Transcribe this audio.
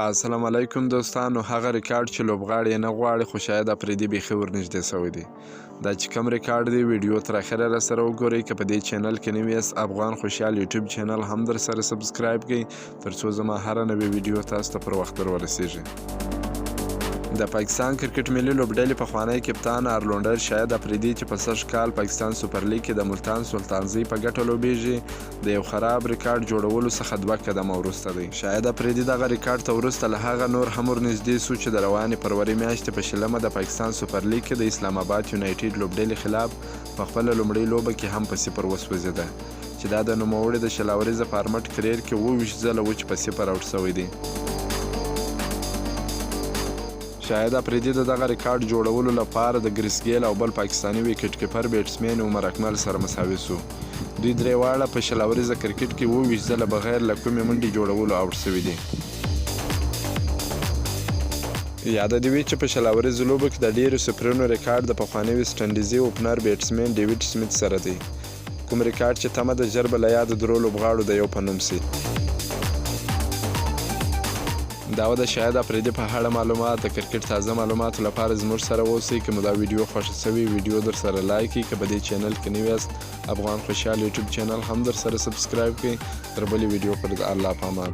السلام علیکم دوستانو. هغه ریکارډ چې لوبغاړی نه غواړي خو شاهد افريدي بیخي ورنږدې سوی دی. دا چې کوم ریکارډ دی ویډیو تر اخره راسره وګورئ. که په دې چینل کې نوي یاست افغان خوشحال یوټیوب چینل هم در سره سبسکرایب کړئ ترڅو زما هره نوې ویډیو تاسو ته پر وخت در ورسیږي. د پاکستان کرکټ ملي لوبډلې پخوانی کپتان آلراونډر شاهد افريدي چې په سږ کال پاکستان سوپر لیګ کې د ملتان سلطانزي په ګټه لوبیږي د یو خراب ریکارډ جوړولو څخه 2 قدمه وروسته دی. شاهد افريدي دغه ریکارډ ته وروسته له هغه نور هم ورنږدې سو چې د روانې فروری میاشتې په شلمه د پاکستان سوپر لیګ کې د اسلام آباد یونایټډ لوبډلې خلاف په خپله لومړۍ لوبه کې هم په 0 وسوځېده چې دا د نوموړي د شلاوریزه فارمټ کریر کې 28 ځله و چې په 0 آوټ سوی دی. شاهد افريدي د دغه ریکارډ جوړولو لپاره د ګریس ګیل او بل پاکستاني ویکټ کیپر بیټسمین عمر اکمل سره مساوي سو. دوی درې واړه په شلاوریزه کرکټ کې 28 ځله بغیر له کومې منډې جوړولو آوټ سوي دي. یاده دې وي چې په شلاوریزو لوبو کې د ډیرو صفرونو ریکارډ د پخواني ویسټ انډیزي اوپنر بیټسمین ډیوډ سمیت سره دی، کوم ریکارډ چې تمه د ژر به له یاده درو لوبغاړو د یو په نوم سي. دا و د شاهد افريدي په اړه معلومات. د کرکټ تازه معلوماتو لپاره زموږ سره اوسئ. که مو دا ویډیو خوښه سوي ویډیو در سره لایک کړئ. که په دې چینل کې نوي یاست افغان خوشحال یوټیوب چینل هم در سره سبسکرایب کړئ. تر بلې ویډیو پورې د الله په امان.